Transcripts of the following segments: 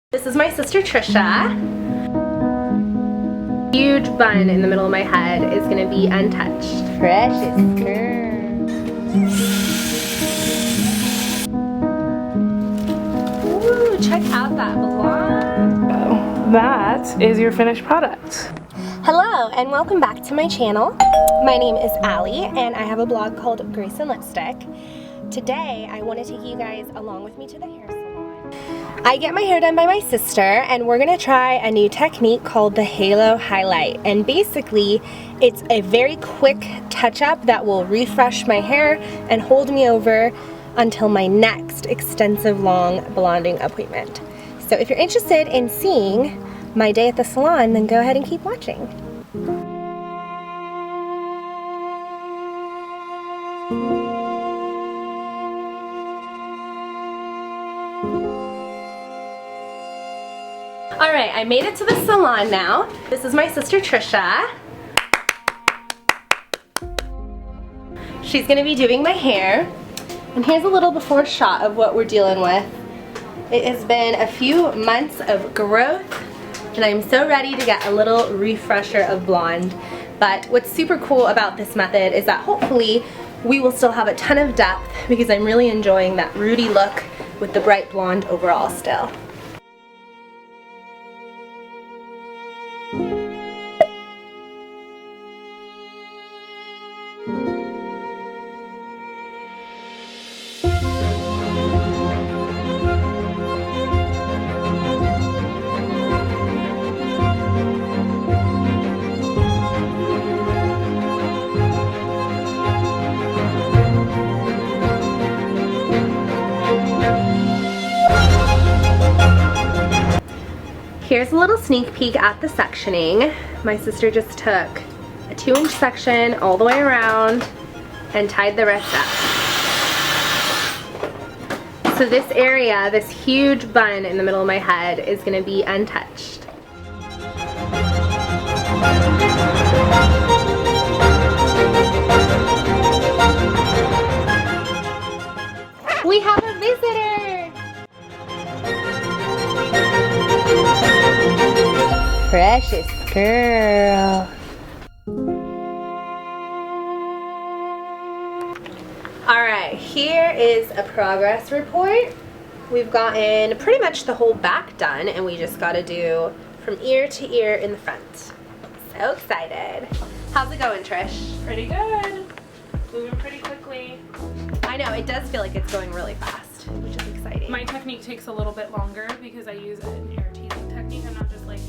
This is my sister Trisha. Huge bun in the middle of my head is gonna be untouched. Precious girl. Ooh, check out that blonde. That is your finished product. Hello and welcome back to my channel. My name is Allie and I have a blog called Grace and Lipstick. Today I want to take you guys along with me to the hair salon. I get my hair done by my sister and we're gonna try a new technique called the Halo Highlight, and basically it's a very quick touch-up that will refresh my hair and hold me over until my next extensive long blonding appointment. So if you're interested in seeing my day at the salon, then go ahead and keep watching. Alright, I made it to the salon now. This is my sister Trisha. She's going to be doing my hair. And here's a little before shot of what we're dealing with. It has been a few months of growth and I'm so ready to get a little refresher of blonde. But what's super cool about this method is that hopefully we will still have a ton of depth because I'm really enjoying that rooty look with the bright blonde overall still. Here's a little sneak peek at the sectioning. My sister just took a 2-inch section all the way around and tied the rest up. So this area, this huge bun in the middle of my head, is going to be untouched. We have a visitor! Precious girl. Alright, here is a progress report. We've gotten pretty much the whole back done and we just got to do from ear to ear in the front. So excited. How's it going, Trish? Pretty good. Moving pretty quickly. I know, it does feel like it's going really fast, which is exciting. My technique takes a little bit longer because I use an air teasing technique. I'm not just like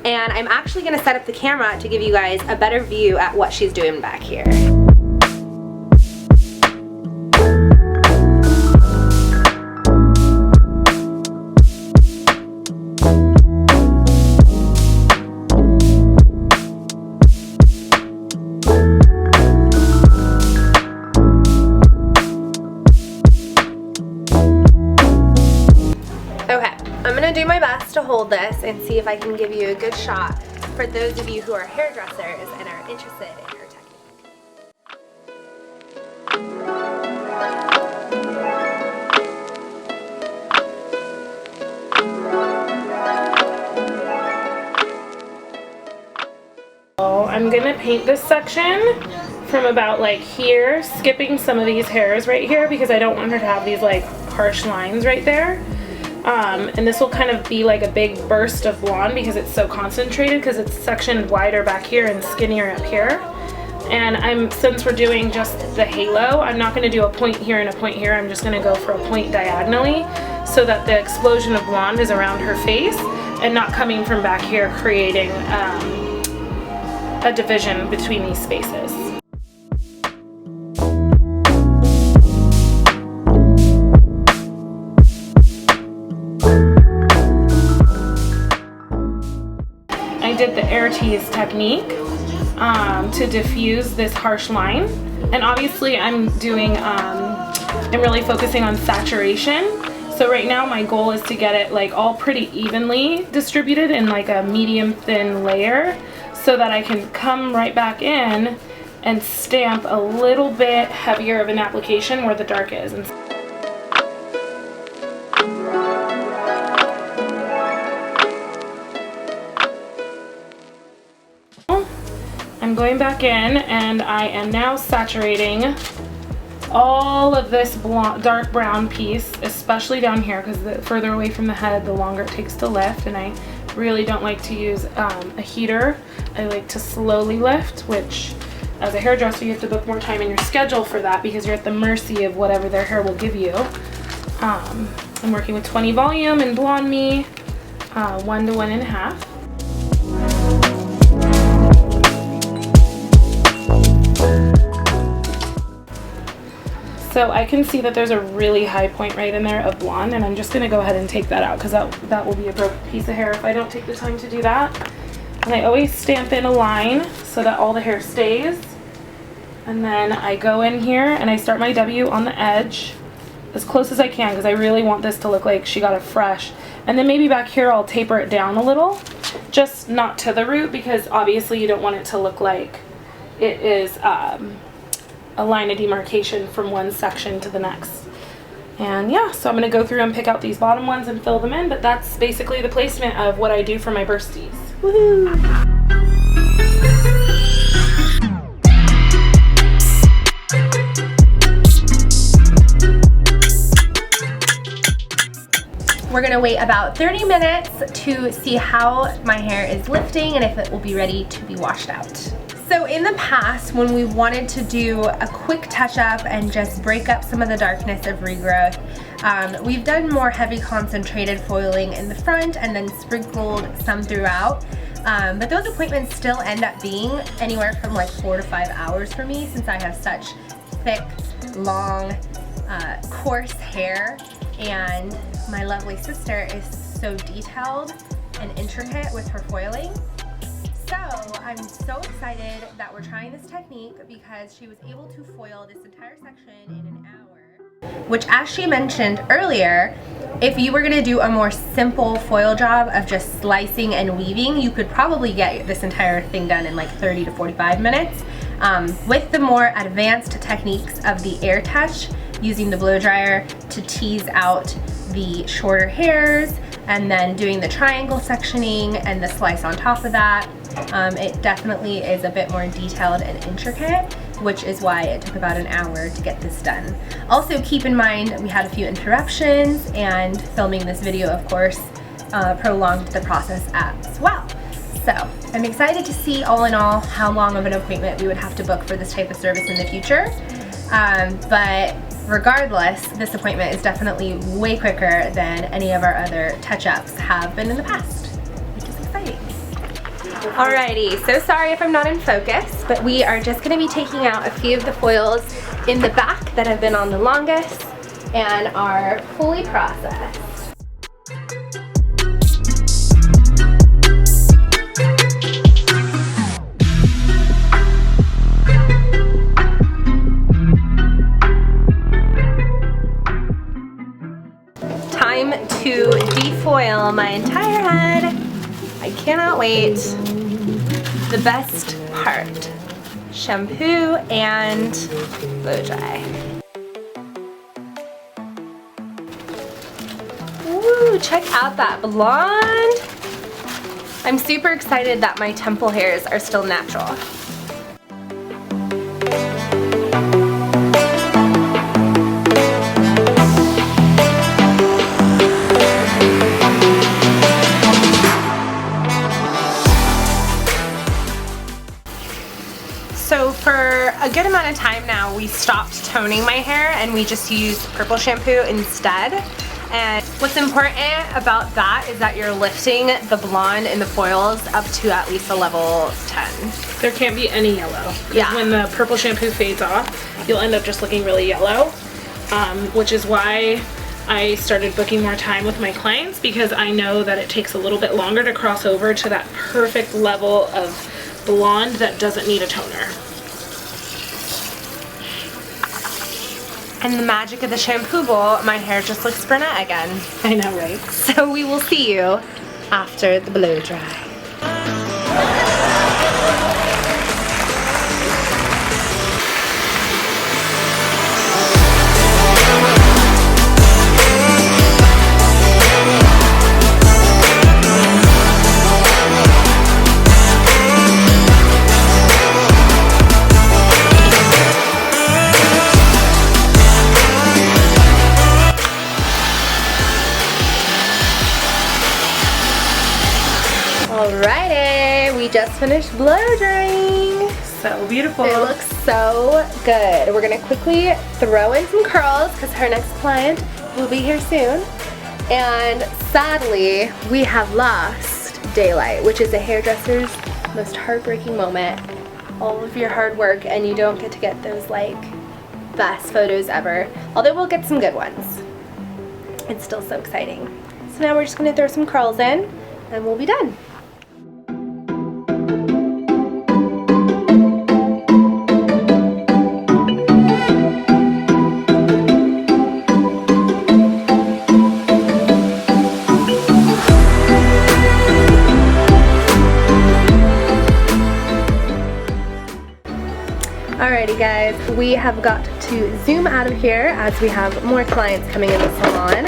and I'm actually going to set up the camera to give you guys a better view at what she's doing back here. I'm going to do my best to hold this and see if I can give you a good shot for those of you who are hairdressers and are interested in her technique. So I'm going to paint this section from about like here, skipping some of these hairs right here because I don't want her to have these like harsh lines right there. And this will kind of be like a big burst of blonde because it's so concentrated because it's sectioned wider back here and skinnier up here. And since we're doing just the halo, I'm not going to do a point here and a point here. I'm just going to go for a point diagonally so that the explosion of blonde is around her face and not coming from back here, creating a division between these spaces. I did the air tease technique to diffuse this harsh line, and obviously I'm really focusing on saturation. So right now my goal is to get it like all pretty evenly distributed in like a medium thin layer so that I can come right back in and stamp a little bit heavier of an application where the dark is. I'm going back in and I am now saturating all of this dark brown piece, especially down here, because the further away from the head, the longer it takes to lift, and I really don't like to use a heater. I like to slowly lift, which as a hairdresser you have to book more time in your schedule for that because you're at the mercy of whatever their hair will give you. I'm working with 20 volume and Blonde Me, 1 to 1.5. So I can see that there's a really high point right in there of blonde, and I'm just going to go ahead and take that out because that will be a broken piece of hair if I don't take the time to do that. And I always stamp in a line so that all the hair stays. And then I go in here and I start my W on the edge as close as I can because I really want this to look like she got it fresh. And then maybe back here I'll taper it down a little, just not to the root because obviously you don't want it to look like it is a line of demarcation from one section to the next. And yeah, so I'm going to go through and pick out these bottom ones and fill them in, but that's basically the placement of what I do for my bursties. Woohoo! We're gonna wait about 30 minutes to see how my hair is lifting and if it will be ready to be washed out. So in the past, when we wanted to do a quick touch-up and just break up some of the darkness of regrowth, we've done more heavy concentrated foiling in the front and then sprinkled some throughout. But those appointments still end up being anywhere from like 4 to 5 hours for me since I have such thick, long, coarse hair, and my lovely sister is so detailed and intricate with her foiling. So I'm so excited that we're trying this technique because she was able to foil this entire section in an hour. Which, as she mentioned earlier, if you were going to do a more simple foil job of just slicing and weaving, you could probably get this entire thing done in like 30 to 45 minutes. With the more advanced techniques of the air touch, using the blow dryer to tease out the shorter hairs and then doing the triangle sectioning and the slice on top of that, it definitely is a bit more detailed and intricate, which is why it took about an hour to get this done. Also keep in mind we had a few interruptions, and filming this video of course prolonged the process as well. So I'm excited to see all in all how long of an appointment we would have to book for this type of service in the future. But regardless, this appointment is definitely way quicker than any of our other touch-ups have been in the past, which is exciting. Alrighty, so sorry if I'm not in focus, but we are just going to be taking out a few of the foils in the back that have been on the longest and are fully processed. Time to defoil my entire head. I cannot wait. The best part, shampoo and blow dry. Ooh, check out that blonde. I'm super excited that my temple hairs are still natural. So for a good amount of time now, we stopped toning my hair and we just use purple shampoo instead. And what's important about that is that you're lifting the blonde and the foils up to at least a level 10. There can't be any yellow. Yeah. When the purple shampoo fades off, you'll end up just looking really yellow, which is why I started booking more time with my clients, because I know that it takes a little bit longer to cross over to that perfect level of blonde that doesn't need a toner. And the magic of the shampoo bowl, my hair just looks brunette again. I know, right? So we will see you after the blow dry. just finished blow drying. So beautiful. It looks so good. We're gonna quickly throw in some curls because her next client will be here soon. And sadly, we have lost daylight, which is a hairdresser's most heartbreaking moment. All of your hard work and you don't get to get those like best photos ever. Although we'll get some good ones. It's still so exciting. So now we're just gonna throw some curls in and we'll be done. Alrighty guys, we have got to zoom out of here as we have more clients coming in the salon,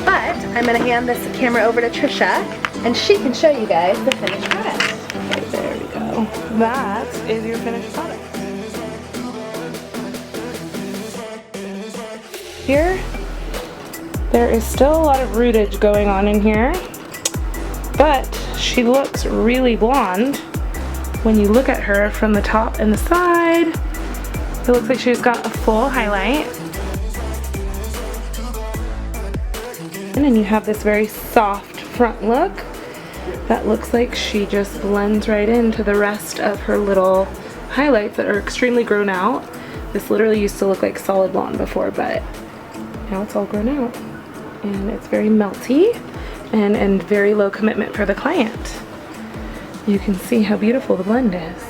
but I'm going to hand this camera over to Trisha and she can show you guys the finished product. Okay, there we go. That is your finished product. Here, there is still a lot of rootage going on in here, but she looks really blonde when you look at her from the top and the side. It looks like she's got a full highlight. And then you have this very soft front look that looks like she just blends right into the rest of her little highlights that are extremely grown out. This literally used to look like solid blonde before, but now it's all grown out. And it's very melty and very low commitment for the client. You can see how beautiful the blend is.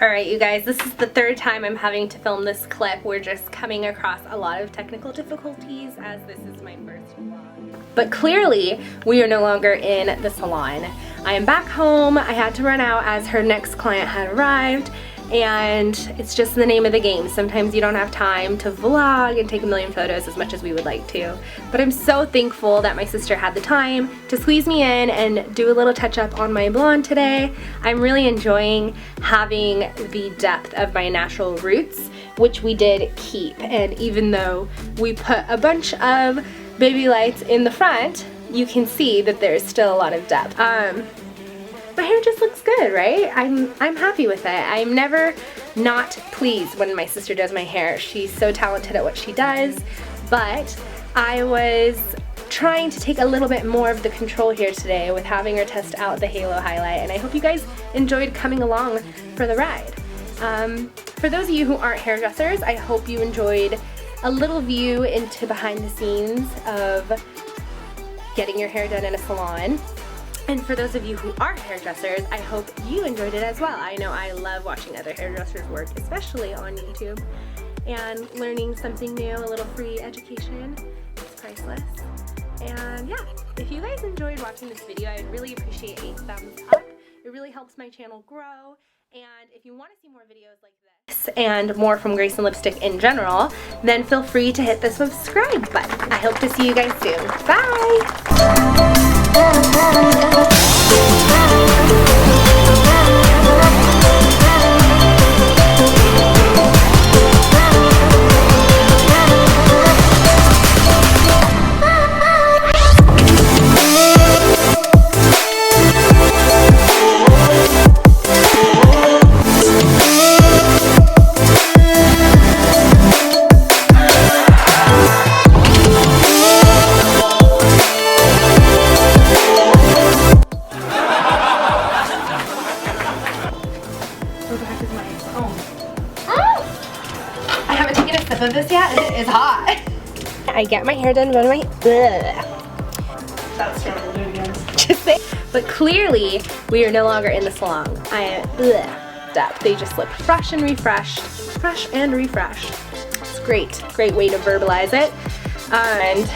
Alright you guys, this is the third time I'm having to film this clip. We're just coming across a lot of technical difficulties as this is my first vlog. But clearly, we are no longer in the salon. I am back home. I had to run out as her next client had arrived, and it's just the name of the game. Sometimes you don't have time to vlog and take a million photos as much as we would like to. But I'm so thankful that my sister had the time to squeeze me in and do a little touch up on my blonde today. I'm really enjoying having the depth of my natural roots, which we did keep. And even though we put a bunch of baby lights in the front, you can see that there's still a lot of depth. My hair just looks good, right? I'm happy with it. I'm never not pleased when my sister does my hair. She's so talented at what she does, but I was trying to take a little bit more of the control here today with having her test out the halo highlight, and I hope you guys enjoyed coming along for the ride. For those of you who aren't hairdressers, I hope you enjoyed a little view into behind the scenes of getting your hair done in a salon. And for those of you who are hairdressers, I hope you enjoyed it as well. I know I love watching other hairdressers work, especially on YouTube, and learning something new, a little free education. It's priceless. And yeah, if you guys enjoyed watching this video, I'd really appreciate a thumbs up. It really helps my channel grow. And if you want to see more videos like this and more from Grace and Lipstick in general, then feel free to hit the subscribe button. I hope to see you guys soon. Bye! Of this yet, and it is hot. I get my hair done, but That's terrible. Do it again. just say. But clearly, we are no longer in the salon. I am up. They just look fresh and refreshed. Fresh and refreshed. It's great. Great way to verbalize it. And